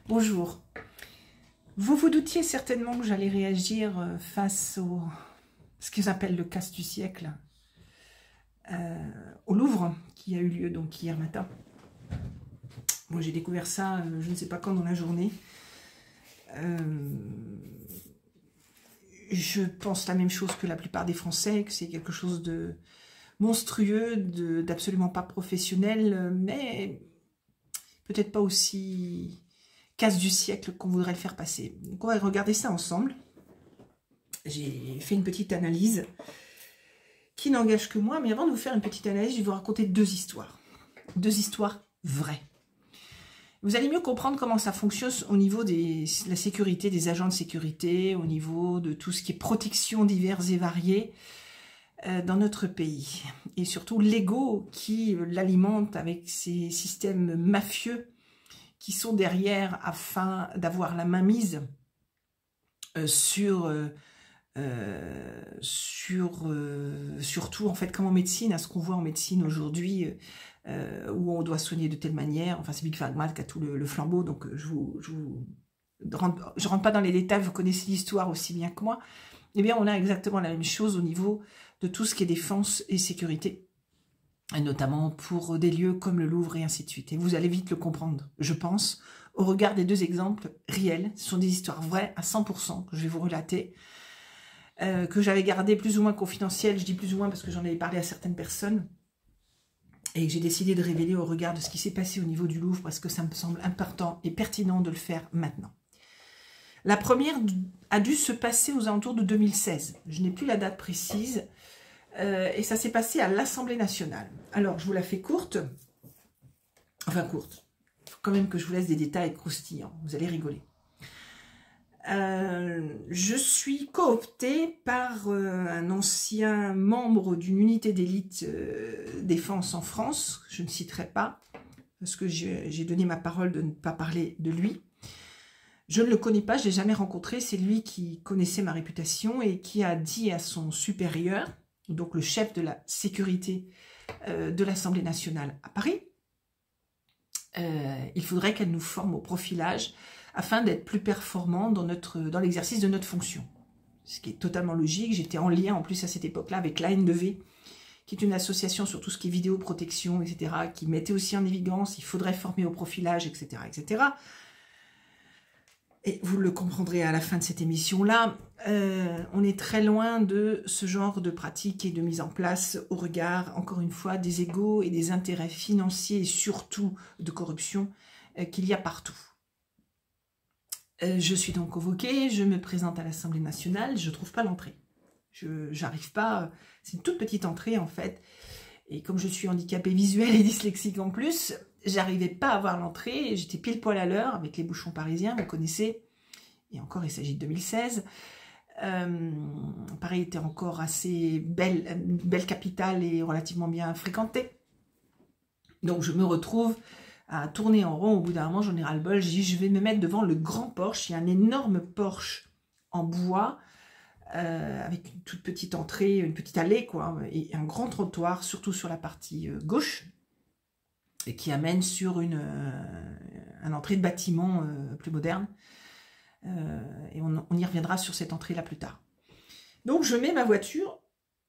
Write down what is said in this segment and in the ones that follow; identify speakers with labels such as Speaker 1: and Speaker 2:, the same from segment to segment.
Speaker 1: Bonjour. Vous vous doutiez certainement que j'allais réagir face au ce qu'ils appellent le casse du siècle au Louvre, qui a eu lieu donc hier matin. Moi j'ai découvert ça, je ne sais pas quand dans la journée. Je pense la même chose que la plupart des Français, que c'est quelque chose de monstrueux, d'absolument pas professionnel, mais peut-être pas aussi casse du siècle qu'on voudrait le faire passer. Donc on va regarder ça ensemble. J'ai fait une petite analyse qui n'engage que moi, mais avant de vous faire une petite analyse, je vais vous raconter deux histoires. Deux histoires vraies. Vous allez mieux comprendre comment ça fonctionne au niveau de la sécurité, des agents de sécurité, au niveau de tout ce qui est protection diverses et variées dans notre pays. Et surtout l'ego qui l'alimente avec ces systèmes mafieux qui sont derrière afin d'avoir la mainmise surtout en fait comme en médecine, à ce qu'on voit en médecine aujourd'hui, où on doit soigner de telle manière. Enfin, c'est Big Pharma qui a tout le flambeau, donc je rentre pas dans les détails, vous connaissez l'histoire aussi bien que moi. Eh bien, on a exactement la même chose au niveau de tout ce qui est défense et sécurité, et notamment pour des lieux comme le Louvre et ainsi de suite. Et vous allez vite le comprendre, je pense, au regard des deux exemples réels. Ce sont des histoires vraies à 100% que je vais vous relater, que j'avais gardé plus ou moins confidentielles. Je dis plus ou moins parce que j'en avais parlé à certaines personnes et que j'ai décidé de révéler au regard de ce qui s'est passé au niveau du Louvre, parce que ça me semble important et pertinent de le faire maintenant. La première a dû se passer aux alentours de 2016. Je n'ai plus la date précise. Et ça s'est passé à l'Assemblée nationale. Alors, je vous la fais courte. Enfin, courte. Il faut quand même que je vous laisse des détails croustillants. Vous allez rigoler. Je suis cooptée par un ancien membre d'une unité d'élite défense en France. Je ne citerai pas, parce que j'ai donné ma parole de ne pas parler de lui. Je ne le connais pas, je ne l'ai jamais rencontré. C'est lui qui connaissait ma réputation et qui a dit à son supérieur, donc le chef de la sécurité de l'Assemblée nationale à Paris, il faudrait qu'elle nous forme au profilage afin d'être plus performants dans l'exercice de notre fonction. Ce qui est totalement logique. J'étais en lien en plus à cette époque-là avec l'ANV, qui est une association sur tout ce qui est vidéoprotection, etc., qui mettait aussi en évidence, il faudrait former au profilage, etc., etc., et vous le comprendrez à la fin de cette émission-là, on est très loin de ce genre de pratique et de mise en place au regard, encore une fois, des égos et des intérêts financiers et surtout de corruption qu'il y a partout. Je suis donc convoquée, je me présente à l'Assemblée nationale, je ne trouve pas l'entrée. J'arrive pas, c'est une toute petite entrée en fait, et comme je suis handicapée visuelle et dyslexique en plus, j'arrivais pas à avoir l'entrée, j'étais pile poil à l'heure avec les bouchons parisiens, vous connaissez, et encore il s'agit de 2016. Paris était encore assez belle capitale et relativement bien fréquentée. Donc je me retrouve à tourner en rond, au bout d'un moment j'en ai ras-le-bol, je dis je vais me mettre devant le grand porche, il y a un énorme porche en bois, avec une toute petite entrée, une petite allée quoi, et un grand trottoir, surtout sur la partie gauche, et qui amène sur une entrée de bâtiment plus moderne. Et on y reviendra sur cette entrée-là plus tard. Donc je mets ma voiture,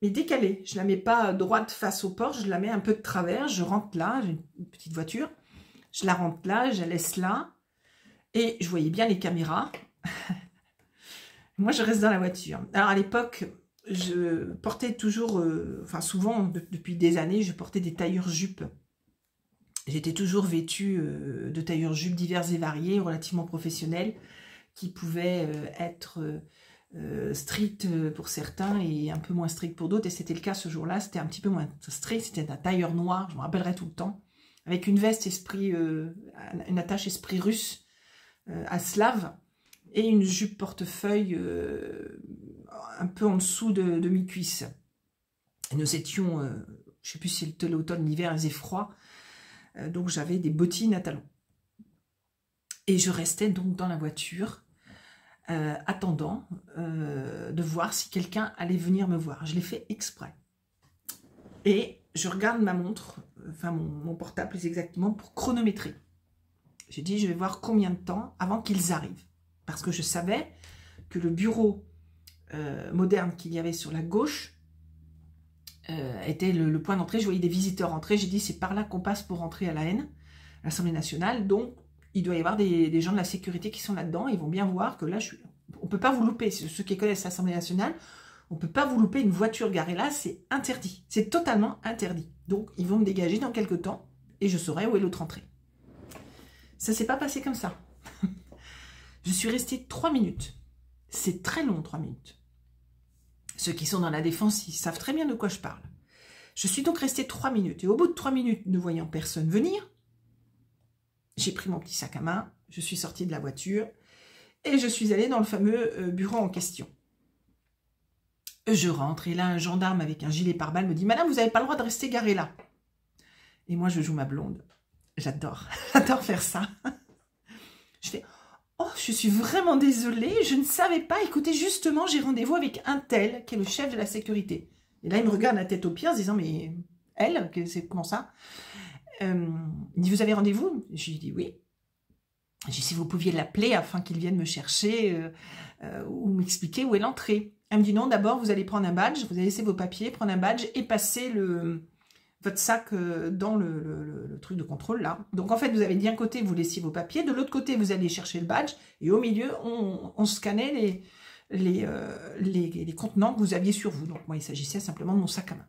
Speaker 1: mais décalée. Je ne la mets pas droite face au porche, je la mets un peu de travers. Je rentre là, j'ai une petite voiture. Je la rentre là, je la laisse là. Et je voyais bien les caméras. Moi, je reste dans la voiture. Alors à l'époque, je portais toujours, enfin souvent, depuis des années, je portais des tailleurs-jupes. J'étais toujours vêtue de tailleurs-jupes divers et variés, relativement professionnels, qui pouvaient être stricts pour certains et un peu moins stricts pour d'autres. Et c'était le cas ce jour-là, c'était un petit peu moins strict, c'était un tailleur noir, je me rappellerai tout le temps, avec une veste esprit, une attache esprit russe à slave, et une jupe portefeuille un peu en dessous de mi-cuisse. Nous étions, je ne sais plus si c'était l'automne, l'hiver, il faisait froid, donc j'avais des bottines à talons. Et je restais donc dans la voiture, attendant de voir si quelqu'un allait venir me voir. Je l'ai fait exprès. Et je regarde ma montre, enfin mon portable plus exactement, pour chronométrer. J'ai dit, je vais voir combien de temps avant qu'ils arrivent. Parce que je savais que le bureau moderne qu'il y avait sur la gauche était le point d'entrée. Je voyais des visiteurs entrer. J'ai dit, c'est par là qu'on passe pour rentrer à l'Assemblée nationale. Donc, il doit y avoir des gens de la sécurité qui sont là-dedans. Ils vont bien voir que là, on ne peut pas vous louper. Ceux qui connaissent l'Assemblée nationale, on ne peut pas vous louper une voiture garée là. C'est interdit. C'est totalement interdit. Donc, ils vont me dégager dans quelques temps et je saurai où est l'autre entrée. Ça ne s'est pas passé comme ça. Je suis restée 3 minutes. C'est très long, 3 minutes. Ceux qui sont dans la défense, ils savent très bien de quoi je parle. Je suis donc restée 3 minutes. Et au bout de 3 minutes, ne voyant personne venir, j'ai pris mon petit sac à main, je suis sortie de la voiture et je suis allée dans le fameux bureau en question. Je rentre et là, un gendarme avec un gilet pare-balles me dit « Madame, vous n'avez pas le droit de rester garée là. » Et moi, je joue ma blonde. J'adore. J'adore faire ça. Je fais « Oh, je suis vraiment désolée, je ne savais pas. Écoutez, justement, j'ai rendez-vous avec un tel qui est le chef de la sécurité. » Et là, il me regarde la tête aux pieds en se disant « Mais elle, c'est comment ça ?» Il dit « Vous avez rendez-vous ?» Je lui dis « Oui. » Je dis « Si vous pouviez l'appeler afin qu'il vienne me chercher ou m'expliquer où est l'entrée. » Elle me dit « Non, d'abord, vous allez prendre un badge, vous allez laisser vos papiers, prendre un badge et passer votre sac dans le truc de contrôle là. Donc en fait, vous avez d'un côté, vous laissiez vos papiers, de l'autre côté, vous allez chercher le badge et au milieu, on scannait les contenants que vous aviez sur vous. Donc moi, il s'agissait simplement de mon sac à main.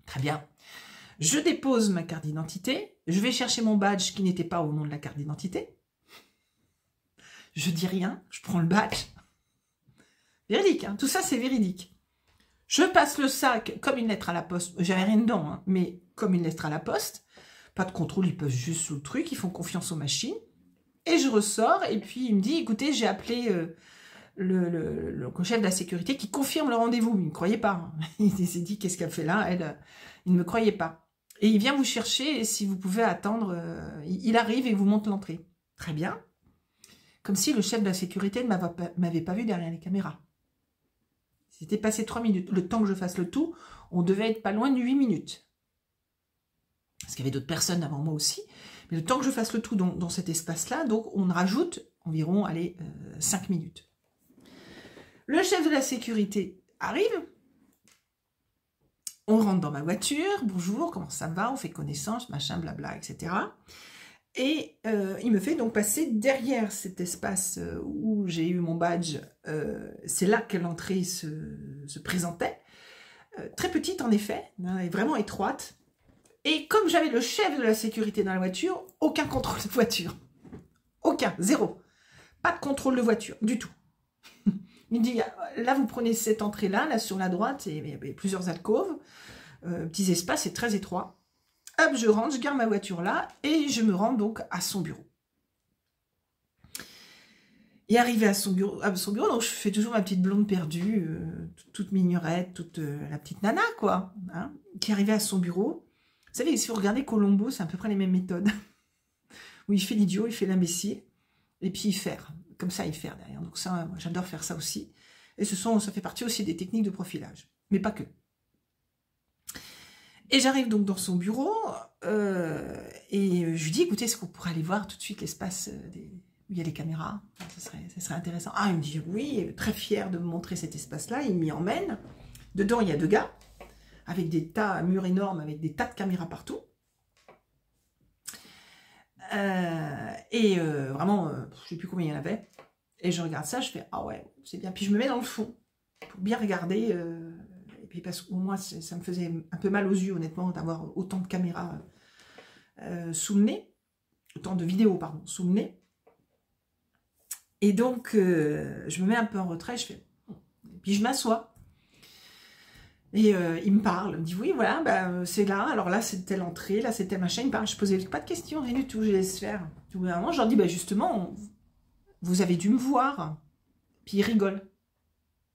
Speaker 1: Très bien. Je dépose ma carte d'identité, je vais chercher mon badge qui n'était pas au nom de la carte d'identité. Je dis rien, je prends le badge. Véridique, hein, tout ça c'est véridique. Je passe le sac comme une lettre à la poste. J'avais rien dedans, hein, mais comme une lettre à la poste. Pas de contrôle, ils passent juste sous le truc, ils font confiance aux machines. Et je ressors, et puis il me dit, écoutez, j'ai appelé le chef de la sécurité qui confirme le rendez-vous. Il ne me croyait pas. Il s'est dit, qu'est-ce qu'elle fait là? Elle, il ne me croyait pas. Et il vient vous chercher, et si vous pouvez attendre, il arrive et vous montre l'entrée. Très bien. Comme si le chef de la sécurité ne m'avait pas vu derrière les caméras. C'était passé 3 minutes. Le temps que je fasse le tout, on devait être pas loin de 8 minutes. Parce qu'il y avait d'autres personnes avant moi aussi. Mais le temps que je fasse le tout dans cet espace-là, donc on rajoute environ, allez, 5 minutes. Le chef de la sécurité arrive. On rentre dans ma voiture. Bonjour, comment ça va? On fait connaissance, machin, blabla, etc. Et il me fait donc passer derrière cet espace où j'ai eu mon badge. C'est là que l'entrée se présentait. Très petite en effet, hein, et vraiment étroite. Et comme j'avais le chef de la sécurité dans la voiture, aucun contrôle de voiture. Aucun, zéro. Pas de contrôle de voiture, du tout. Il me dit, là vous prenez cette entrée-là, là sur la droite, et il y avait plusieurs alcôves, petits espaces, c'est très étroit. Hop, je rentre, je garde ma voiture là et je me rends donc à son bureau. Et arrivé à son bureau, donc je fais toujours ma petite blonde perdue, toute mignonette, toute la petite nana, quoi, hein, qui est arrivée à son bureau. Vous savez, si vous regardez Colombo, c'est à peu près les mêmes méthodes. Où il fait l'idiot, il fait l'imbécile, et puis il fait. Comme ça, il fait derrière. Donc ça, moi, j'adore faire ça aussi. Et ça fait partie aussi des techniques de profilage. Mais pas que. Et j'arrive donc dans son bureau et je lui dis, écoutez, est-ce qu'on pourrait aller voir tout de suite l'espace où il y a les caméras? Ça serait intéressant. Ah, il me dit oui, très fier de me montrer cet espace-là. Il m'y emmène. Dedans, il y a 2 gars avec des murs énormes, avec des tas de caméras partout. Vraiment, je ne sais plus combien il y en avait. Et je regarde ça, je fais, ah ouais, c'est bien. Puis je me mets dans le fond pour bien regarder. Et puis parce que moi, ça me faisait un peu mal aux yeux, honnêtement, d'avoir autant de caméras sous le nez. Autant de vidéos, pardon, sous le nez. Et donc, je me mets un peu en retrait, je fais... Et puis je m'assois. Et il me parle, il me dit, oui, voilà, bah, c'est là, alors là, c'est telle entrée, là, c'est tel machin. Il me parle, je posais pas de questions, rien du tout, je laisse faire. Tout bout d'un moment, je leur dis, bah, justement, vous avez dû me voir. Puis il rigole.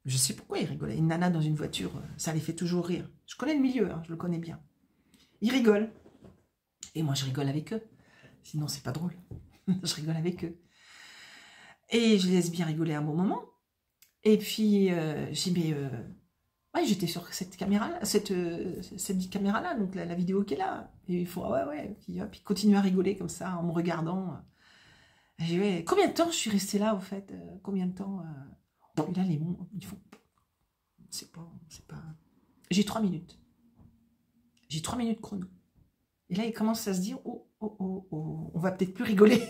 Speaker 1: Je sais pourquoi il rigole. Une nana dans une voiture, ça les fait toujours rire. Je connais le milieu, hein, je le connais bien. Ils rigolent. Et moi, je rigole avec eux. Sinon, c'est pas drôle. Je rigole avec eux. Et je les laisse bien rigoler un bon moment. Et puis, je dis, mais... Ouais, j'étais sur cette caméra-là, cette caméra-là, donc la vidéo qui est là. Et il faut, puis hop, il continue à rigoler comme ça, en me regardant. J'ai dit, ouais, combien de temps je suis restée là, au fait? Combien de temps Et là, les mots, ils font, c'est pas... J'ai 3 minutes. J'ai 3 minutes chrono. Et là, il commence à se dire, oh, on va peut-être plus rigoler.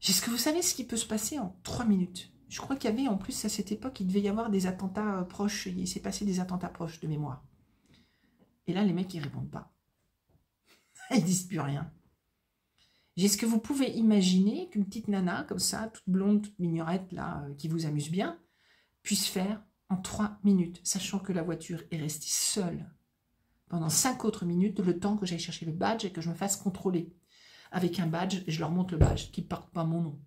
Speaker 1: Est-ce que vous savez ce qui peut se passer en 3 minutes? Je crois qu'il y avait, en plus, à cette époque, il devait y avoir des attentats proches. Il s'est passé des attentats proches de mémoire. Et là, les mecs, ils répondent pas. Ils disent plus rien. Est-ce que vous pouvez imaginer qu'une petite nana, comme ça, toute blonde, toute mignonette, là, qui vous amuse bien, puisse faire en 3 minutes, sachant que la voiture est restée seule pendant 5 autres minutes, le temps que j'aille chercher le badge et que je me fasse contrôler. Avec un badge, et je leur montre le badge, qui ne porte pas mon nom.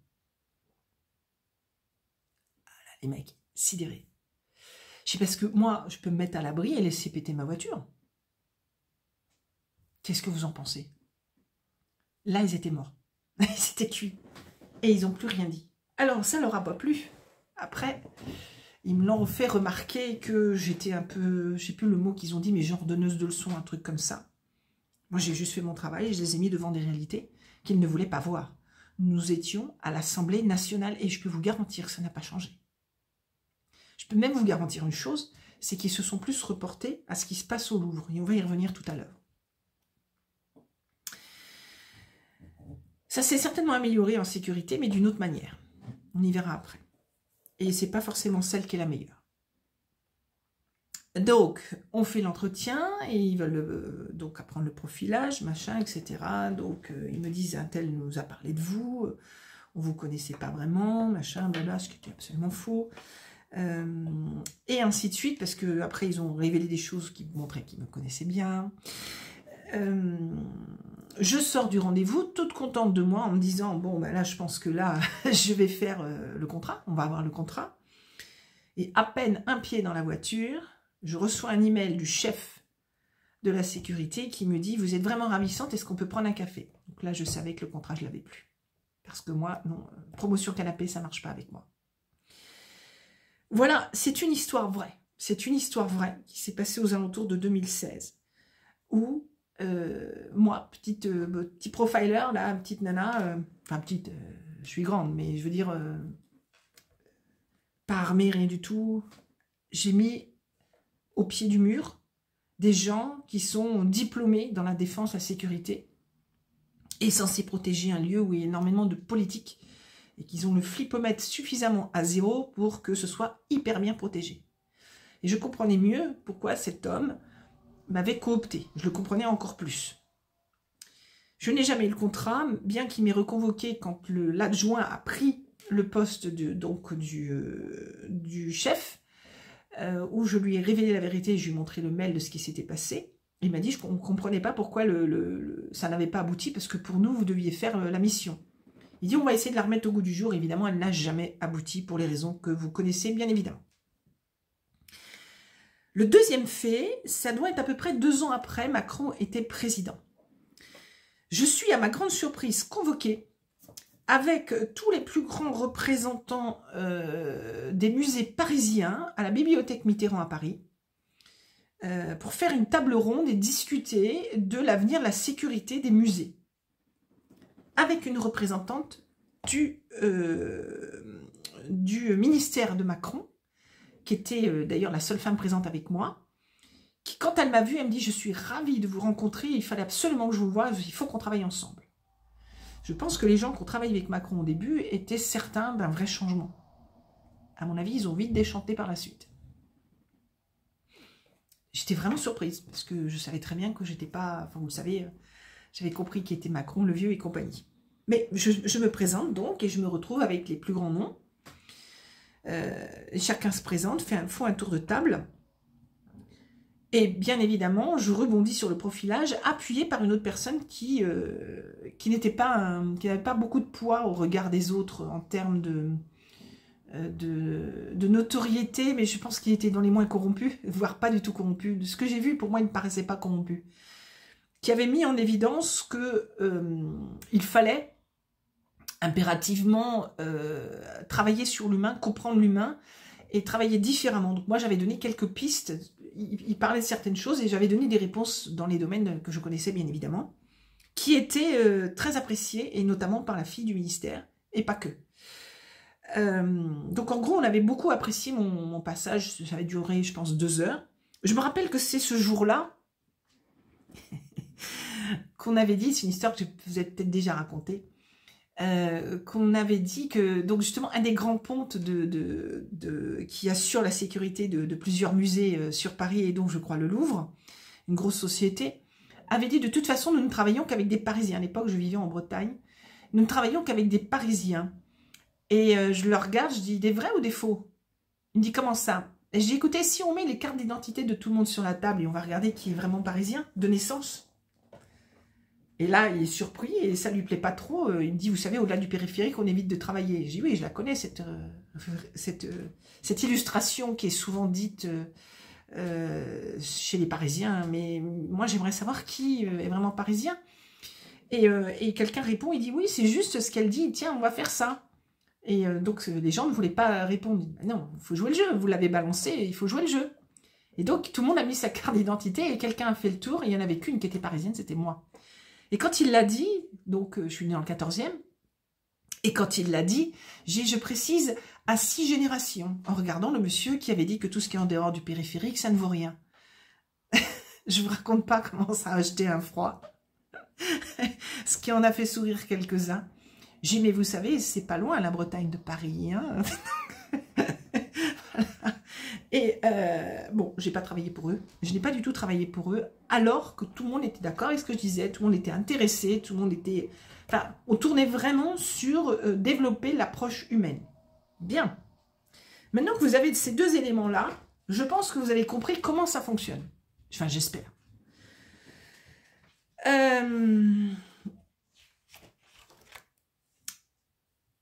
Speaker 1: Voilà, les mecs, sidérés. Je sais parce que moi, je peux me mettre à l'abri et laisser péter ma voiture. Qu'est-ce que vous en pensez? Là, ils étaient morts. Ils étaient cuits. Et ils n'ont plus rien dit. Alors, ça leur a pas plu. Après, ils me l'ont fait remarquer que j'étais un peu... Je sais plus le mot qu'ils ont dit, mais genre donneuse de leçons, un truc comme ça. Moi, j'ai juste fait mon travail et je les ai mis devant des réalités qu'ils ne voulaient pas voir. Nous étions à l'Assemblée nationale et je peux vous garantir que ça n'a pas changé. Je peux même vous garantir une chose, c'est qu'ils se sont plus reportés à ce qui se passe au Louvre. Et on va y revenir tout à l'heure. Ça s'est certainement amélioré en sécurité, mais d'une autre manière. On y verra après. Et c'est pas forcément celle qui est la meilleure. Donc, on fait l'entretien et ils veulent donc apprendre le profilage, machin, etc. Donc, ils me disent, un tel nous a parlé de vous, on vous connaissait pas vraiment, machin, blabla, ce qui était absolument faux. Et ainsi de suite, parce que après ils ont révélé des choses qui montraient qu'ils me connaissaient bien. Je sors du rendez-vous toute contente de moi en me disant, bon, ben là, je pense que là, je vais faire le contrat, on va avoir le contrat. Et à peine un pied dans la voiture, je reçois un email du chef de la sécurité qui me dit, vous êtes vraiment ravissante, est-ce qu'on peut prendre un café? Donc là, je savais que le contrat, je l'avais plus. Parce que moi, non, promotion canapé, ça marche pas avec moi. Voilà, c'est une histoire vraie. C'est une histoire vraie qui s'est passée aux alentours de 2016. Où moi, petit profiler, là, petite nana, enfin petite, je suis grande, mais je veux dire, pas armée, rien du tout, j'ai mis au pied du mur des gens qui sont diplômés dans la défense, la sécurité, et censés protéger un lieu où il y a énormément de politique, et qu'ils ont le flipomètre suffisamment à zéro pour que ce soit hyper bien protégé. Et je comprenais mieux pourquoi cet homme m'avait coopté. Je le comprenais encore plus. Je n'ai jamais eu le contrat, bien qu'il m'ait reconvoqué quand l'adjoint a pris le poste du chef, où je lui ai révélé la vérité, je lui ai montré le mail de ce qui s'était passé. Il m'a dit qu'on ne comprenait pas pourquoi ça n'avait pas abouti, parce que pour nous, vous deviez faire la mission. Il dit, on va essayer de la remettre au goût du jour. Évidemment, elle n'a jamais abouti pour les raisons que vous connaissez, bien évidemment. Le deuxième fait, ça doit être à peu près 2 ans après, Macron était président. Je suis, à ma grande surprise, convoquée avec tous les plus grands représentants des musées parisiens à la Bibliothèque Mitterrand à Paris pour faire une table ronde et discuter de l'avenir de la sécurité des musées. Avec une représentante du ministère de Macron, qui était d'ailleurs la seule femme présente avec moi, qui, quand elle m'a vue, elle me dit « Je suis ravie de vous rencontrer, il fallait absolument que je vous voie, il faut qu'on travaille ensemble. » Je pense que les gens qui ont travaillé avec Macron au début étaient certains d'un vrai changement. À mon avis, ils ont vite déchanté par la suite. J'étais vraiment surprise, parce que je savais très bien que j'étais pas... Enfin, vous le savez, j'avais compris qui était Macron, le vieux et compagnie. Mais je me présente donc, et je me retrouve avec les plus grands noms. Chacun se présente, font un tour de table. Et bien évidemment, je rebondis sur le profilage, appuyé par une autre personne qui n'avait pas beaucoup de poids au regard des autres en termes de notoriété, mais je pense qu'il était dans les moins corrompus, voire pas du tout corrompu. De ce que j'ai vu, pour moi, il ne paraissait pas corrompu. Qui avait mis en évidence qu'il fallait impérativement travailler sur l'humain, comprendre l'humain, et travaillait différemment. Donc moi, j'avais donné quelques pistes. Il parlait de certaines choses et j'avais donné des réponses dans les domaines que je connaissais bien évidemment, qui étaient très appréciés, et notamment par la fille du ministère, et pas que. Donc en gros, on avait beaucoup apprécié mon passage. Ça avait duré, je pense, 2 heures. Je me rappelle que c'est ce jour-là qu'on avait dit, c'est une histoire que je vous ai peut-être déjà racontée, qu'on avait dit que, donc justement, un des grands pontes qui assure la sécurité de plusieurs musées sur Paris, et donc je crois le Louvre, une grosse société, avait dit de toute façon, nous ne travaillons qu'avec des Parisiens. À l'époque, je vivais en Bretagne. Nous ne travaillons qu'avec des Parisiens. Et je le regarde, je dis, des vrais ou des faux? Il me dit, comment ça? Et je dis, écoutez, si on met les cartes d'identité de tout le monde sur la table et on va regarder qui est vraiment parisien, de naissance. Et là, il est surpris et ça lui plaît pas trop. Il me dit, vous savez, au-delà du périphérique, on évite de travailler. Je dis, oui, je la connais, cette illustration qui est souvent dite chez les Parisiens. Mais moi, j'aimerais savoir qui est vraiment parisien. Et quelqu'un répond, il dit, oui, c'est juste ce qu'elle dit, tiens, on va faire ça. Et donc, les gens ne voulaient pas répondre. Non, il faut jouer le jeu. Vous l'avez balancé, il faut jouer le jeu. Et donc, tout le monde a mis sa carte d'identité et quelqu'un a fait le tour. Et il n'y en avait qu'une qui était parisienne, c'était moi. Et quand il l'a dit, donc je suis née en 14e, et quand il l'a dit, je précise, à 6 générations, en regardant le monsieur qui avait dit que tout ce qui est en dehors du périphérique, ça ne vaut rien. Je ne vous raconte pas comment ça a jeté un froid. Ce qui en a fait sourire quelques-uns. J'ai dit, mais vous savez, c'est pas loin la Bretagne de Paris. Hein. Voilà. Et bon, j'ai pas travaillé pour eux. Je n'ai pas du tout travaillé pour eux, alors que tout le monde était d'accord avec ce que je disais, tout le monde était intéressé, tout le monde était... Enfin, on tournait vraiment sur développer l'approche humaine. Bien. Maintenant que vous avez ces 2 éléments-là, je pense que vous avez compris comment ça fonctionne. Enfin, j'espère.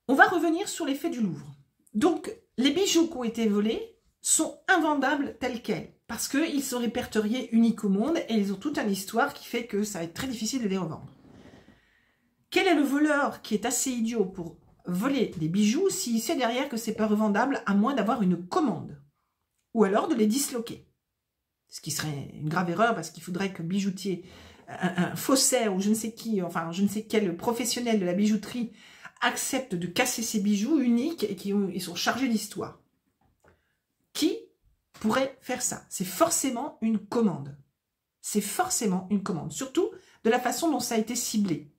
Speaker 1: On va revenir sur l'effet du Louvre. Donc, les bijoux qui ont été volés sont invendables tels quels, parce qu'ils sont répertoriés uniques au monde et ils ont toute une histoire qui fait que ça va être très difficile de les revendre. Quel est le voleur qui est assez idiot pour voler des bijoux s'il sait derrière que c'est pas revendable, à moins d'avoir une commande, ou alors de les disloquer? Ce qui serait une grave erreur, parce qu'il faudrait que bijoutier, un faussaire ou je ne sais qui, enfin je ne sais quel professionnel de la bijouterie accepte de casser ces bijoux uniques et ils sont chargés d'histoire. Qui pourrait faire ça? C'est forcément une commande. C'est forcément une commande, surtout de la façon dont ça a été ciblé.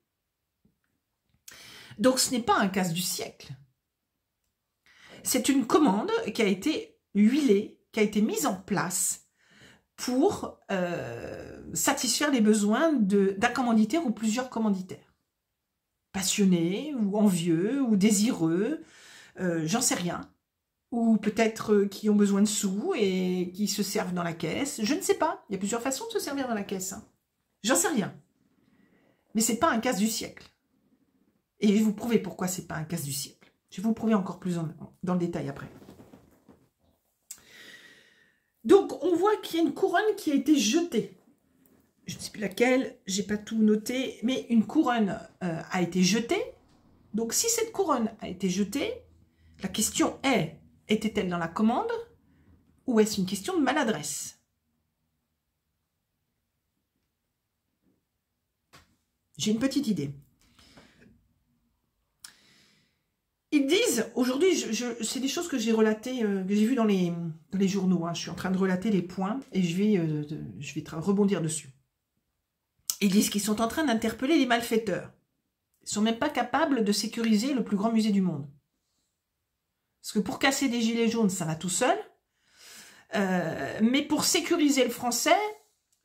Speaker 1: Donc ce n'est pas un casse du siècle. C'est une commande qui a été huilée, qui a été mise en place pour satisfaire les besoins d'un commanditaire ou plusieurs commanditaires. Passionnés, ou envieux, ou désireux, j'en sais rien. Ou peut-être qui ont besoin de sous et qui se servent dans la caisse. Je ne sais pas. Il y a plusieurs façons de se servir dans la caisse. Hein. J'en sais rien. Mais c'est pas un casse du siècle. Et je vais vous prouver pourquoi c'est pas un casse du siècle. Je vais vous prouver encore plus dans le détail après. Donc, on voit qu'il y a une couronne qui a été jetée. Je ne sais plus laquelle, j'ai pas tout noté, mais une couronne a été jetée. Donc, si cette couronne a été jetée, la question est, était-elle dans la commande ou est-ce une question de maladresse? J'ai une petite idée. Ils disent, aujourd'hui, c'est des choses que j'ai relatées, que j'ai vues dans les journaux. Hein. Je suis en train de relater les points et je vais rebondir dessus. Ils disent qu'ils sont en train d'interpeller les malfaiteurs. Ils ne sont même pas capables de sécuriser le plus grand musée du monde. Parce que pour casser des gilets jaunes, ça va tout seul. Mais pour sécuriser le français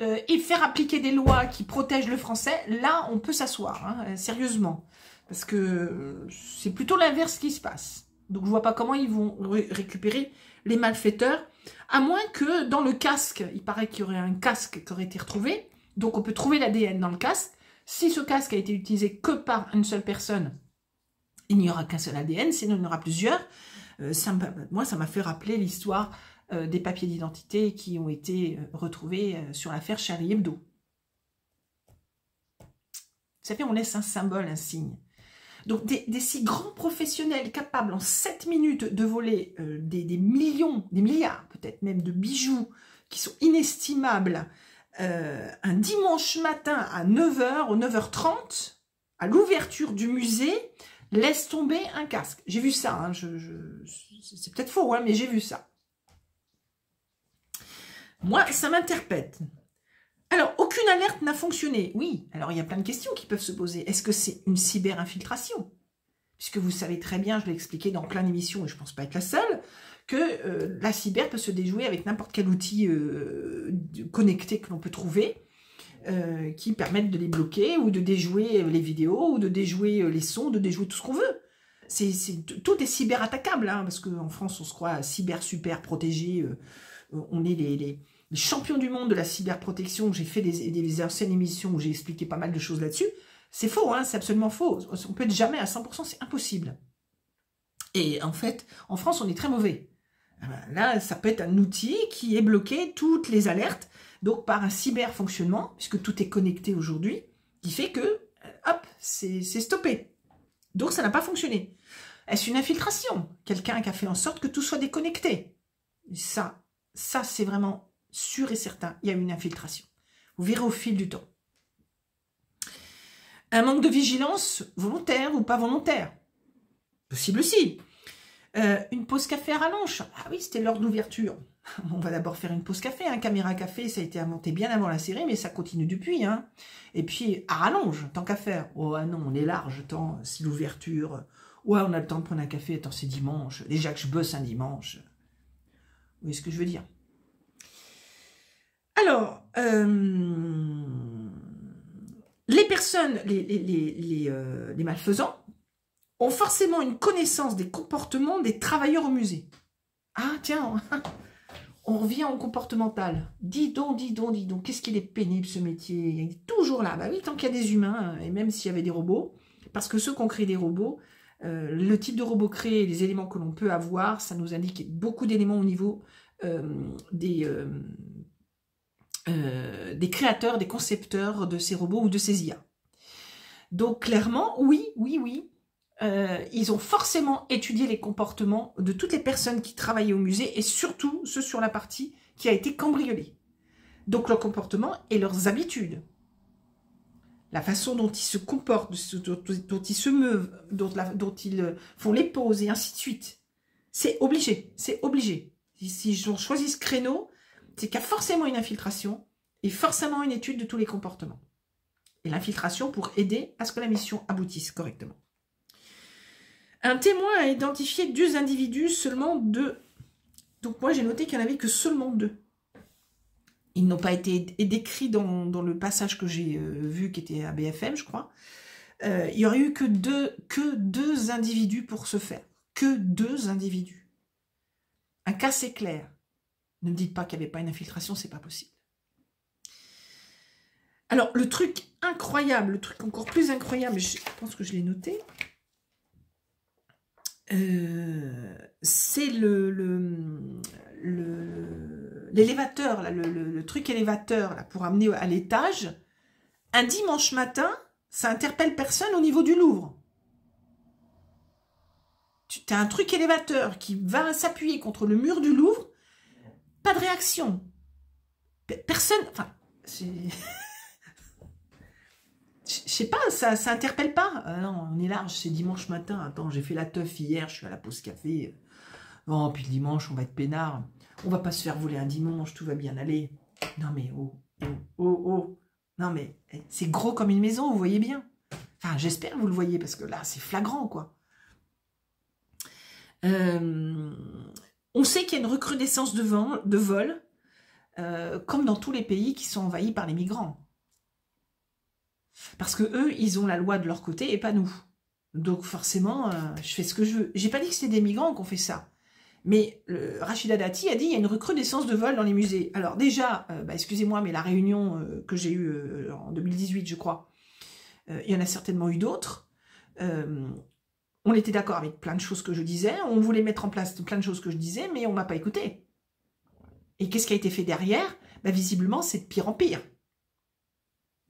Speaker 1: et faire appliquer des lois qui protègent le français, là, on peut s'asseoir, hein, sérieusement. Parce que c'est plutôt l'inverse qui se passe. Donc, je ne vois pas comment ils vont récupérer les malfaiteurs. À moins que dans le casque, il paraît qu'il y aurait un casque qui aurait été retrouvé. Donc, on peut trouver l'ADN dans le casque. Si ce casque a été utilisé que par une seule personne, il n'y aura qu'un seul ADN. Sinon, il y en aura plusieurs. Moi, ça m'a fait rappeler l'histoire des papiers d'identité qui ont été retrouvés sur l'affaire Charlie Hebdo. Vous savez, on laisse un symbole, un signe. Donc des si grands professionnels capables en 7 minutes de voler des millions, des milliards peut-être même de bijoux qui sont inestimables un dimanche matin à 9h ou 9h30 à l'ouverture du musée, laisse tomber un casque. J'ai vu ça, hein, c'est peut-être faux, hein, mais j'ai vu ça. Moi, ça m'interpelle. Alors, aucune alerte n'a fonctionné. Oui, alors il y a plein de questions qui peuvent se poser. Est-ce que c'est une cyber-infiltration? Puisque vous savez très bien, je l'ai expliqué dans plein d'émissions, et je ne pense pas être la seule, que la cyber peut se déjouer avec n'importe quel outil connecté que l'on peut trouver, qui permettent de les bloquer, ou de déjouer les vidéos, ou de déjouer les sons, de déjouer tout ce qu'on veut. Tout est cyber-attaquable, hein, parce qu'en France, on se croit cyber-super protégé. On est les champions du monde de la cyberprotection. J'ai fait des anciennes émissions où j'ai expliqué pas mal de choses là-dessus. C'est faux, hein, c'est absolument faux. On peut être jamais à 100%, c'est impossible. Et en fait, en France, on est très mauvais. Là, ça peut être un outil qui est bloqué toutes les alertes, donc par un cyber-fonctionnement, puisque tout est connecté aujourd'hui, qui fait que, hop, c'est stoppé. Donc, ça n'a pas fonctionné. Est-ce une infiltration? Quelqu'un qui a fait en sorte que tout soit déconnecté? Ça c'est vraiment sûr et certain. Il y a une infiltration. Vous verrez au fil du temps. Un manque de vigilance, volontaire ou pas volontaire? Possible aussi. Une pause café à rallonge. Ah oui, c'était l'heure d'ouverture. On va d'abord faire une pause café. Hein. Caméra café, ça a été inventé bien avant la série, mais ça continue depuis. Hein. Et puis, à rallonge, tant qu'à faire. Oh ah non, on est large, tant, si l'ouverture. Ouais, on a le temps de prendre un café, attends, c'est dimanche. Déjà que je bosse un dimanche. Vous voyez ce que je veux dire? Alors, les personnes, les malfaisants, ont forcément une connaissance des comportements des travailleurs au musée. Ah, tiens, on revient au comportemental. Dis donc, qu'est-ce qu'il est pénible ce métier. Il est toujours là. Bah oui, tant qu'il y a des humains, et même s'il y avait des robots, parce que ceux qui ont créé des robots, le type de robot créé, les éléments que l'on peut avoir, ça nous indique beaucoup d'éléments au niveau des créateurs, des concepteurs de ces robots ou de ces IA. Donc clairement, oui, ils ont forcément étudié les comportements de toutes les personnes qui travaillaient au musée et surtout ceux sur la partie qui a été cambriolée. Donc leur comportement et leurs habitudes. La façon dont ils se comportent, dont ils se meuvent, dont ils font les pauses et ainsi de suite. C'est obligé, c'est obligé. Si on choisit ce créneau, c'est qu'il y a forcément une infiltration et forcément une étude de tous les comportements. Et l'infiltration pour aider à ce que la mission aboutisse correctement. Un témoin a identifié 2 individus, seulement 2. Donc moi j'ai noté qu'il n'y en avait que seulement 2. Ils n'ont pas été décrits dans le passage que j'ai vu, qui était à BFM, je crois. Il n'y aurait eu que deux individus pour ce faire. Que 2 individus. Un cas, c'est clair. Ne me dites pas qu'il n'y avait pas une infiltration, c'est pas possible. Alors, le truc incroyable, le truc encore plus incroyable, je pense que je l'ai noté, c'est l'élévateur, le truc élévateur là, pour amener à l'étage. Un dimanche matin, ça interpelle personne au niveau du Louvre. Tu as un truc élévateur qui va s'appuyer contre le mur du Louvre, pas de réaction. Personne, enfin, je sais pas, ça interpelle pas. Non, on est large, c'est dimanche matin. Attends, j'ai fait la teuf hier, je suis à la pause café. Oh, puis le dimanche, on va être peinard. On va pas se faire voler un dimanche, tout va bien aller. Non mais, oh. Non mais, c'est gros comme une maison, vous voyez bien. Enfin, j'espère que vous le voyez, parce que là, c'est flagrant, quoi. On sait qu'il y a une recrudescence de vol, comme dans tous les pays qui sont envahis par les migrants. Parce que eux, ils ont la loi de leur côté et pas nous. Donc forcément, je fais ce que je veux. J'ai pas dit que c'était des migrants qui ont fait ça. Mais Rachida Dati a dit qu'il y a une recrudescence de vol dans les musées. Alors déjà, excusez-moi, mais la réunion que j'ai eue en 2018, je crois, il y en a certainement eu d'autres. On était d'accord avec plein de choses que je disais. On voulait mettre en place plein de choses que je disais, mais on m'a pas écouté. Et qu'est-ce qui a été fait derrière? Visiblement, c'est de pire en pire.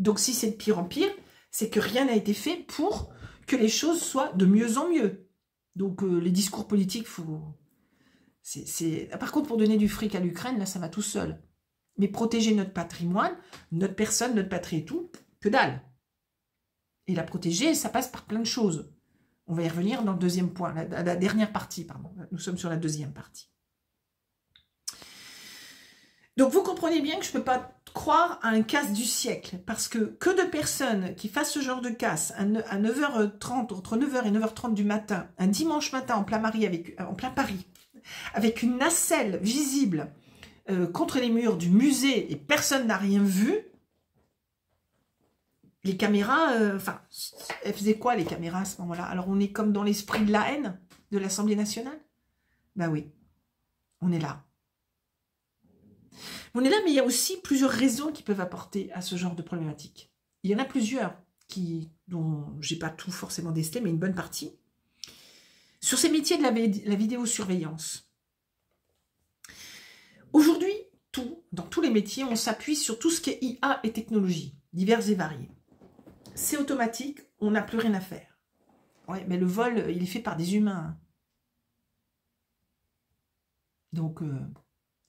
Speaker 1: Donc si c'est de pire en pire, c'est que rien n'a été fait pour que les choses soient de mieux en mieux. Donc les discours politiques, par contre, pour donner du fric à l'Ukraine, là, ça va tout seul. Mais protéger notre patrimoine, notre personne, notre patrie et tout, que dalle. Et la protéger, ça passe par plein de choses. On va y revenir dans le deuxième point, la dernière partie, pardon. Nous sommes sur la deuxième partie. Donc vous comprenez bien que je ne peux pas croire à un casse du siècle, parce que de personnes qui fassent ce genre de casse à 9h30, entre 9h et 9h30 du matin, un dimanche matin en plein Paris, avec une nacelle visible contre les murs du musée et personne n'a rien vu, les caméras, elles faisaient quoi les caméras à ce moment-là? Alors on est comme dans l'esprit de la haine de l'Assemblée nationale? Ben oui, on est là. On est là, mais il y a aussi plusieurs raisons qui peuvent apporter à ce genre de problématique. Il y en a plusieurs dont je n'ai pas tout forcément décelé, mais une bonne partie. Sur ces métiers de la vidéosurveillance. Aujourd'hui, dans tous les métiers, on s'appuie sur tout ce qui est IA et technologie, diverses et variées. C'est automatique, on n'a plus rien à faire. Ouais, mais le vol, il est fait par des humains. Donc,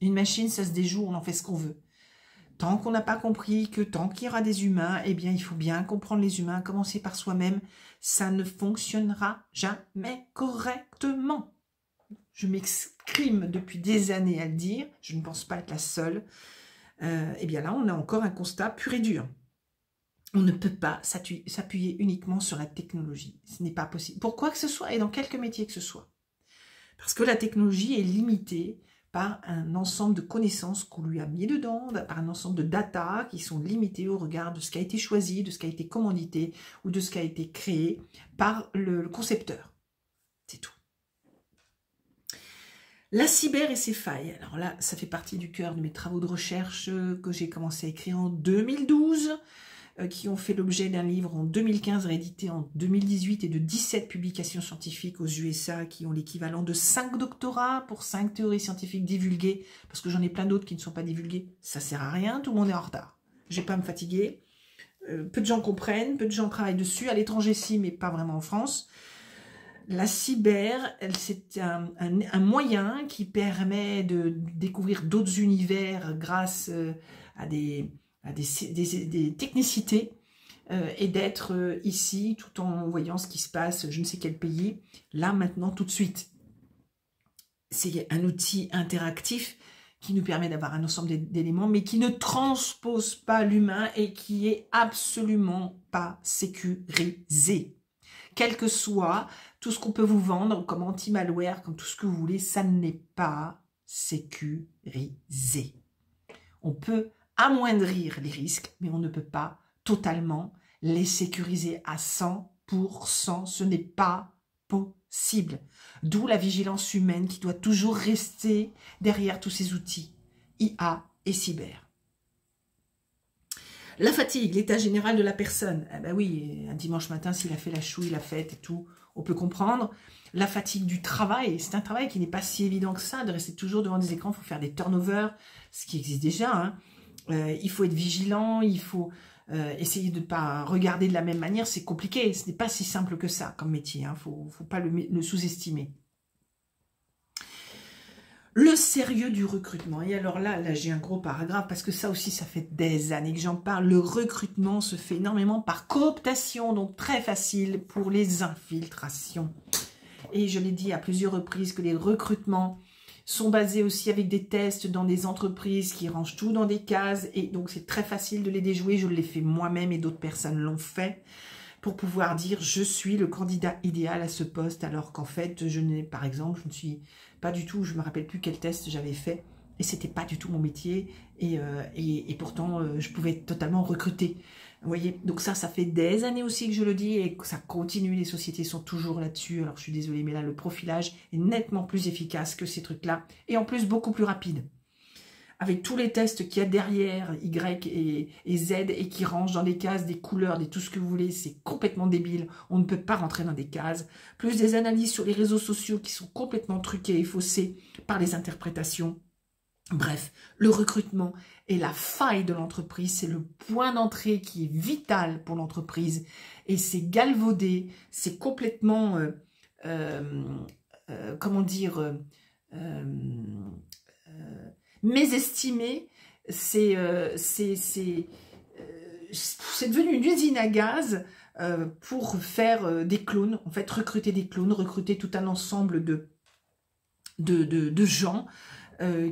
Speaker 1: une machine, ça se déjoue, on en fait ce qu'on veut. Tant qu'on n'a pas compris que tant qu'il y aura des humains, eh bien, il faut bien comprendre les humains, commencer par soi-même. Ça ne fonctionnera jamais correctement. Je m'exprime depuis des années à le dire, je ne pense pas être la seule. Eh bien là, on a encore un constat pur et dur. On ne peut pas s'appuyer uniquement sur la technologie. Ce n'est pas possible. Pour quoi que ce soit et dans quelque métier que ce soit. Parce que la technologie est limitée par un ensemble de connaissances qu'on lui a mis dedans, par un ensemble de data qui sont limitées au regard de ce qui a été choisi, de ce qui a été commandité ou de ce qui a été créé par le concepteur. C'est tout. La cyber et ses failles. Alors là, ça fait partie du cœur de mes travaux de recherche que j'ai commencé à écrire en 2012, qui ont fait l'objet d'un livre en 2015 réédité en 2018 et de 17 publications scientifiques aux USA qui ont l'équivalent de 5 doctorats pour 5 théories scientifiques divulguées, parce que j'en ai plein d'autres qui ne sont pas divulguées. Ça sert à rien, tout le monde est en retard. Je vais pas me fatiguer. Peu de gens comprennent, peu de gens travaillent dessus, à l'étranger si, mais pas vraiment en France. La cyber, c'est un moyen qui permet de découvrir d'autres univers grâce à des technicités et d'être ici tout en voyant ce qui se passe, je ne sais quel pays, là, maintenant, tout de suite. C'est un outil interactif qui nous permet d'avoir un ensemble d'éléments, mais qui ne transpose pas l'humain et qui est absolument pas sécurisé. Quel que soit tout ce qu'on peut vous vendre comme anti-malware, comme tout ce que vous voulez, ça n'est pas sécurisé. On peut amoindrir les risques, mais on ne peut pas totalement les sécuriser à 100%. Ce n'est pas possible. D'où la vigilance humaine qui doit toujours rester derrière tous ces outils, IA et cyber. La fatigue, l'état général de la personne. Eh ben oui, un dimanche matin, s'il a fait la chouille, la fête et tout, on peut comprendre. La fatigue du travail, c'est un travail qui n'est pas si évident que ça, de rester toujours devant des écrans, il faut faire des turnovers, ce qui existe déjà. Hein. Il faut être vigilant, il faut essayer de ne pas regarder de la même manière, c'est compliqué, ce n'est pas si simple que ça comme métier, il ne faut pas le sous-estimer. Le sérieux du recrutement. Et alors là j'ai un gros paragraphe parce que ça aussi, ça fait des années que j'en parle. Le recrutement se fait énormément par cooptation, donc très facile pour les infiltrations. Et je l'ai dit à plusieurs reprises que les recrutements sont basés aussi avec des tests dans des entreprises qui rangent tout dans des cases. Et donc c'est très facile de les déjouer. Je l'ai fait moi-même et d'autres personnes l'ont fait pour pouvoir dire je suis le candidat idéal à ce poste alors qu'en fait, par exemple, je ne suis pas du tout, je ne me rappelle plus quel test j'avais fait et c'était pas du tout mon métier et pourtant je pouvais être totalement recrutée. Vous voyez, donc ça fait des années aussi que je le dis et que ça continue, les sociétés sont toujours là-dessus. Alors je suis désolée, mais là le profilage est nettement plus efficace que ces trucs-là et en plus beaucoup plus rapide. Avec tous les tests qu'il y a derrière, Y et Z, et qui rangent dans des cases, des couleurs, tout ce que vous voulez, c'est complètement débile. On ne peut pas rentrer dans des cases. Plus des analyses sur les réseaux sociaux qui sont complètement truquées et faussées par les interprétations. Bref, le recrutement est la faille de l'entreprise, c'est le point d'entrée qui est vital pour l'entreprise et c'est galvaudé, c'est complètement, comment dire, mésestimé, c'est devenu une usine à gaz pour faire des clones, en fait recruter des clones, recruter tout un ensemble de gens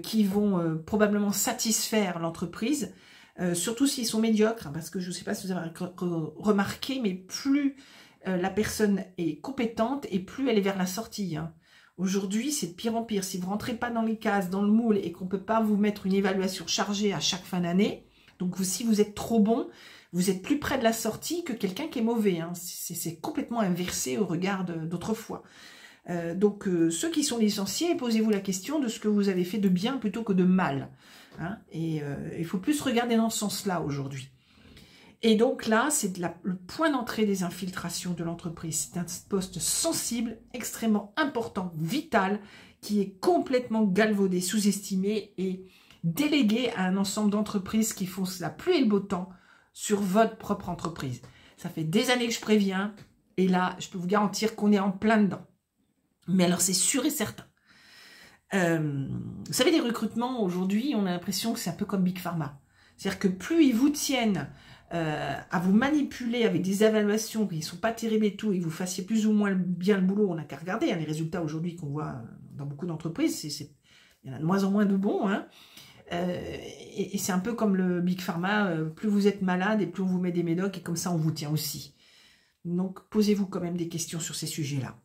Speaker 1: qui vont probablement satisfaire l'entreprise, surtout s'ils sont médiocres, parce que je ne sais pas si vous avez remarqué, mais plus la personne est compétente et plus elle est vers la sortie. Hein. Aujourd'hui, c'est de pire en pire. Si vous ne rentrez pas dans les cases, dans le moule, et qu'on ne peut pas vous mettre une évaluation chargée à chaque fin d'année, donc si vous êtes trop bon, vous êtes plus près de la sortie que quelqu'un qui est mauvais. Hein. C'est complètement inversé au regard d'autrefois. Donc ceux qui sont licenciés, posez-vous la question de ce que vous avez fait de bien plutôt que de mal. Hein, et il faut plus regarder dans ce sens-là aujourd'hui. Et donc là, c'est le point d'entrée des infiltrations de l'entreprise. C'est un poste sensible, extrêmement important, vital, qui est complètement galvaudé, sous-estimé et délégué à un ensemble d'entreprises qui font la pluie et le beau temps sur votre propre entreprise. Ça fait des années que je préviens, et là, je peux vous garantir qu'on est en plein dedans. Mais alors, c'est sûr et certain. Vous savez, les recrutements, aujourd'hui, on a l'impression que c'est un peu comme Big Pharma. C'est-à-dire que plus ils vous tiennent à vous manipuler avec des évaluations qui ne sont pas terribles et tout, et que vous fassiez plus ou moins bien le boulot, on n'a qu'à regarder hein, les résultats aujourd'hui qu'on voit dans beaucoup d'entreprises, il y en a de moins en moins de bons, hein. Et c'est un peu comme le Big Pharma, plus vous êtes malade et plus on vous met des médocs, et comme ça on vous tient aussi. Donc posez-vous quand même des questions sur ces sujets-là.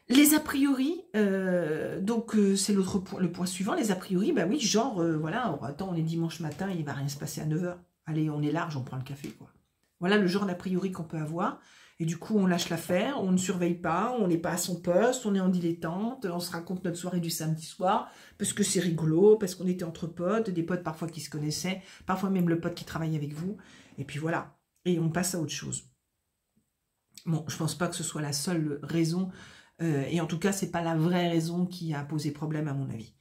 Speaker 1: Les a priori, c'est le point suivant, les a priori, bah oui, genre, voilà, attends, on est dimanche matin, il va rien se passer à 9 h. Allez, on est large, on prend le café, quoi. Voilà le genre d'a priori qu'on peut avoir. Et du coup, on lâche l'affaire, on ne surveille pas, on n'est pas à son poste, on est en dilettante, on se raconte notre soirée du samedi soir, parce que c'est rigolo, parce qu'on était entre potes, des potes parfois qui se connaissaient, parfois même le pote qui travaille avec vous, et puis voilà. Et on passe à autre chose. Bon, je pense pas que ce soit la seule raison, et en tout cas, c'est pas la vraie raison qui a posé problème à mon avis.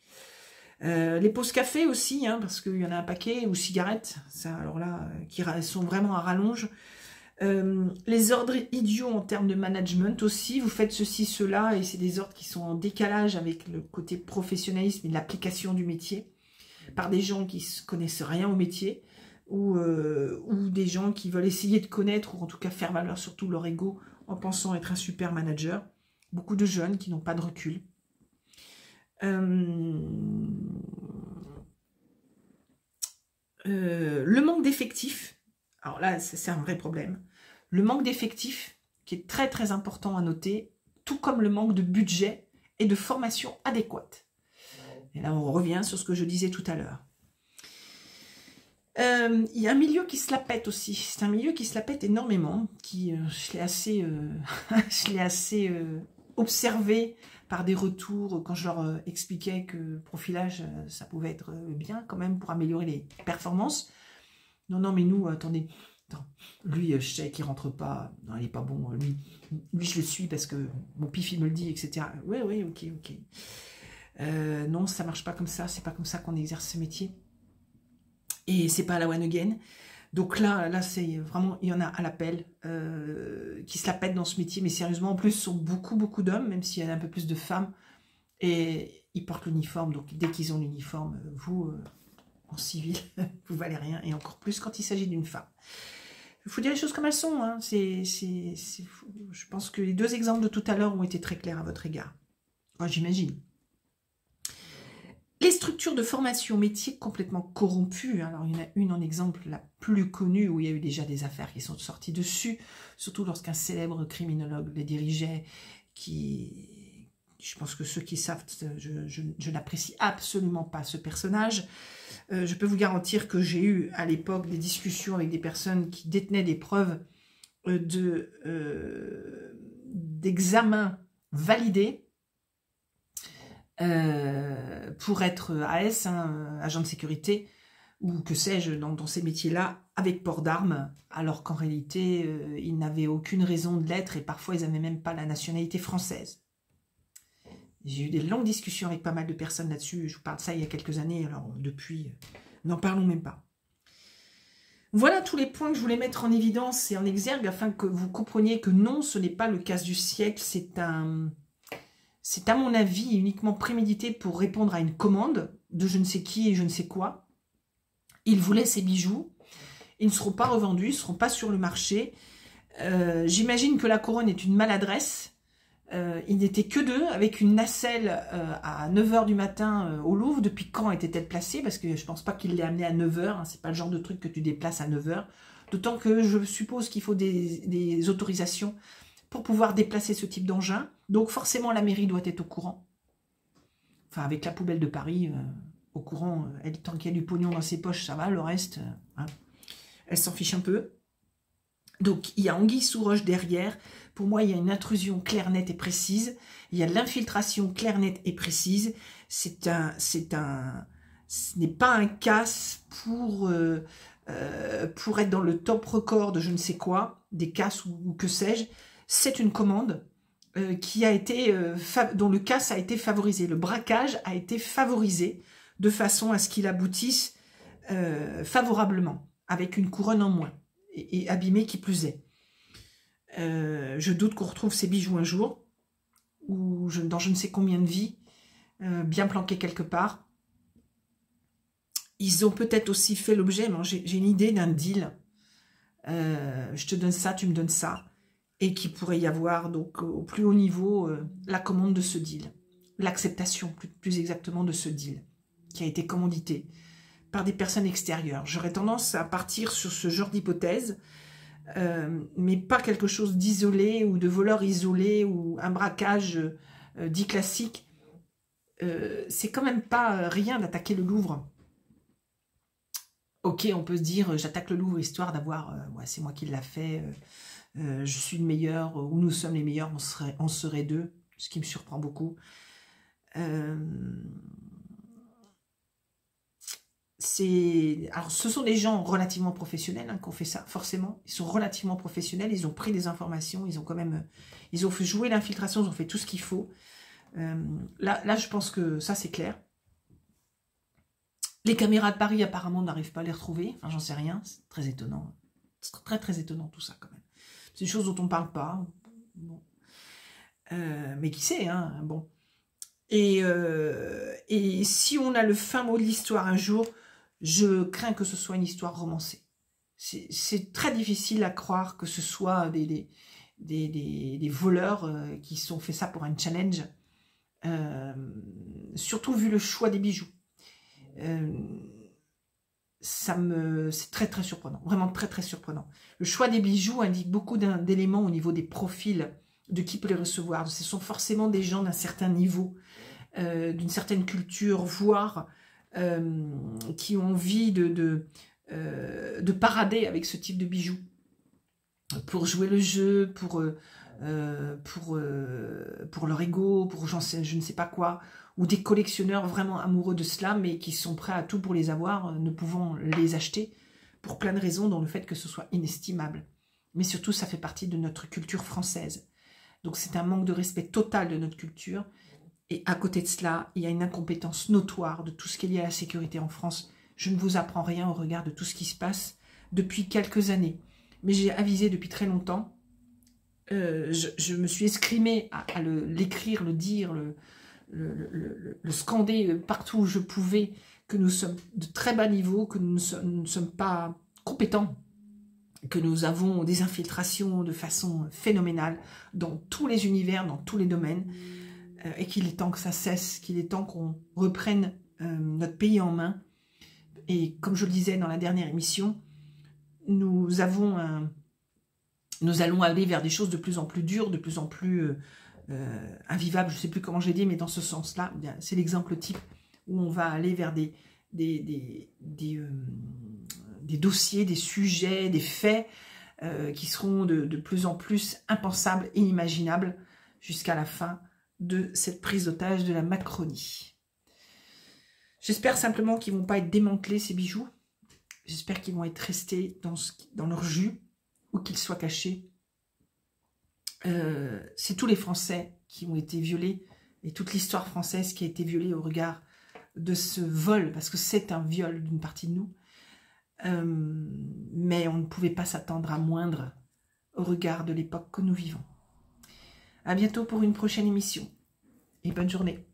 Speaker 1: Les pauses café aussi, hein, parce qu'il y en a un paquet, ou cigarettes, ça, alors là, qui sont vraiment à rallonge. Les ordres idiots en termes de management aussi, vous faites ceci, cela, et c'est des ordres qui sont en décalage avec le côté professionnalisme et l'application du métier, par des gens qui ne connaissent rien au métier, ou des gens qui veulent essayer de connaître, ou en tout cas faire valoir surtout leur ego, en pensant être un super manager. Beaucoup de jeunes qui n'ont pas de recul. Le manque d'effectifs, alors là c'est un vrai problème, le manque d'effectifs qui est très très important à noter, tout comme le manque de budget et de formation adéquate. Et là on revient sur ce que je disais tout à l'heure. Il y a un milieu qui se la pète aussi, c'est un milieu qui se la pète énormément, qui je l'ai assez observé par des retours quand je leur expliquais que le profilage, ça pouvait être bien quand même pour améliorer les performances. Non, mais nous, attendez, lui, je sais qu'il rentre pas, non, il n'est pas bon, lui, je le suis parce que mon pif, il me le dit, etc. Oui, ok. Non, ça marche pas comme ça, c'est pas comme ça qu'on exerce ce métier. Et c'est pas à la one again. Donc là c'est vraiment, il y en a à l'appel qui se la pètent dans ce métier, mais sérieusement, en plus, ce sont beaucoup d'hommes, même s'il y en a un peu plus de femmes, et ils portent l'uniforme, donc dès qu'ils ont l'uniforme, vous, en civil, vous valez rien, et encore plus quand il s'agit d'une femme. Il faut dire les choses comme elles sont, hein. Je pense que les deux exemples de tout à l'heure ont été très clairs à votre égard. Enfin, j'imagine. Les structures de formation métier complètement corrompues, alors il y en a une en exemple la plus connue où il y a eu déjà des affaires qui sont sorties dessus, surtout lorsqu'un célèbre criminologue les dirigeait, je pense que ceux qui savent, je n'apprécie absolument pas ce personnage. Je peux vous garantir que j'ai eu à l'époque des discussions avec des personnes qui détenaient des preuves d'examens validés, pour être AS, hein, agent de sécurité, ou que sais-je, dans ces métiers-là, avec port d'armes, alors qu'en réalité, ils n'avaient aucune raison de l'être, et parfois, ils n'avaient même pas la nationalité française. J'ai eu des longues discussions avec pas mal de personnes là-dessus. Je vous parle de ça il y a quelques années. Alors depuis, n'en parlons même pas. Voilà tous les points que je voulais mettre en évidence et en exergue afin que vous compreniez que non, ce n'est pas le casse du siècle. C'est à mon avis uniquement prémédité pour répondre à une commande de je ne sais qui et je ne sais quoi. Il voulait ces bijoux. Ils ne seront pas revendus, ils ne seront pas sur le marché. J'imagine que la couronne est une maladresse. Il n'était que deux, avec une nacelle à 9 h du matin au Louvre. Depuis quand était-elle placée? Parce que je ne pense pas qu'il l'ait amenée à 9 h. Hein, c'est pas le genre de truc que tu déplaces à 9 h. D'autant que je suppose qu'il faut des autorisations pour pouvoir déplacer ce type d'engin. Donc forcément, la mairie doit être au courant. Enfin, avec la poubelle de Paris, au courant, elle, tant qu'il y a du pognon dans ses poches, ça va. Le reste, hein, elle s'en fiche un peu. Donc, il y a anguille sous roche derrière. Pour moi, il y a une intrusion claire, nette et précise. Il y a de l'infiltration claire, nette et précise. Ce n'est pas un casse pour être dans le top record de je ne sais quoi, des casses ou que sais-je. C'est une commande qui a été, dont le casse a été favorisé. Le braquage a été favorisé de façon à ce qu'il aboutisse favorablement, avec une couronne en moins. Et abîmé qui plus est. Je doute qu'on retrouve ces bijoux un jour, ou dans je ne sais combien de vies, bien planqués quelque part. Ils ont peut-être aussi fait l'objet, j'ai une idée d'un deal. Je te donne ça, tu me donnes ça. Et qu'il pourrait y avoir donc au plus haut niveau la commande de ce deal. L'acceptation plus exactement de ce deal, qui a été commandité par des personnes extérieures. J'aurais tendance à partir sur ce genre d'hypothèse, mais pas quelque chose d'isolé ou de voleur isolé ou un braquage dit classique. C'est quand même pas rien d'attaquer le Louvre. Ok, on peut se dire, j'attaque le Louvre histoire d'avoir, ouais, c'est moi qui l'a fait, je suis le meilleur, ou nous sommes les meilleurs, on serait deux, ce qui me surprend beaucoup. Alors, ce sont des gens relativement professionnels qui ont fait ça, forcément. Ils sont relativement professionnels, ils ont pris des informations, ils ont fait jouer l'infiltration, ils ont fait tout ce qu'il faut. Là, je pense que ça, c'est clair. Les caméras de Paris, apparemment, n'arrivent pas à les retrouver. Enfin, j'en sais rien, c'est très étonnant. C'est très, très étonnant, tout ça, quand même. C'est des choses dont on ne parle pas. Bon. Mais qui sait, hein, bon. Et si on a le fin mot de l'histoire un jour, je crains que ce soit une histoire romancée. C'est très difficile à croire que ce soit des voleurs qui se sont fait ça pour un challenge. Surtout vu le choix des bijoux. C'est très très surprenant. Vraiment très très surprenant. Le choix des bijoux indique beaucoup d'éléments au niveau des profils de qui peut les recevoir. Ce sont forcément des gens d'un certain niveau, d'une certaine culture, voire qui ont envie de parader avec ce type de bijoux pour jouer le jeu, pour leur ego, pour je ne sais pas quoi, ou des collectionneurs vraiment amoureux de cela, mais qui sont prêts à tout pour les avoir, ne pouvant les acheter pour plein de raisons, dont le fait que ce soit inestimable. Mais surtout, ça fait partie de notre culture française. Donc c'est un manque de respect total de notre culture. Et à côté de cela, il y a une incompétence notoire de tout ce qui est lié à la sécurité en France. Je ne vous apprends rien au regard de tout ce qui se passe depuis quelques années. Mais j'ai avisé depuis très longtemps. Je me suis escrimée à l'écrire, le dire, le scander partout où je pouvais, que nous sommes de très bas niveau, que nous ne sommes pas compétents, que nous avons des infiltrations de façon phénoménale dans tous les univers, dans tous les domaines, et qu'il est temps que ça cesse, qu'il est temps qu'on reprenne notre pays en main. Et comme je le disais dans la dernière émission, nous allons aller vers des choses de plus en plus dures, de plus en plus invivables, je ne sais plus comment j'ai dit, mais dans ce sens-là, c'est l'exemple type où on va aller vers des dossiers, des sujets, des faits qui seront de plus en plus impensables et inimaginables jusqu'à la fin de cette prise d'otage de la Macronie. J'espère simplement qu'ils ne vont pas être démantelés, ces bijoux. J'espère qu'ils vont être restés dans leur jus, ou qu'ils soient cachés. C'est tous les Français qui ont été violés et toute l'histoire française qui a été violée au regard de ce vol, parce que c'est un viol d'une partie de nous. Mais on ne pouvait pas s'attendre à moindre au regard de l'époque que nous vivons. À bientôt pour une prochaine émission et bonne journée.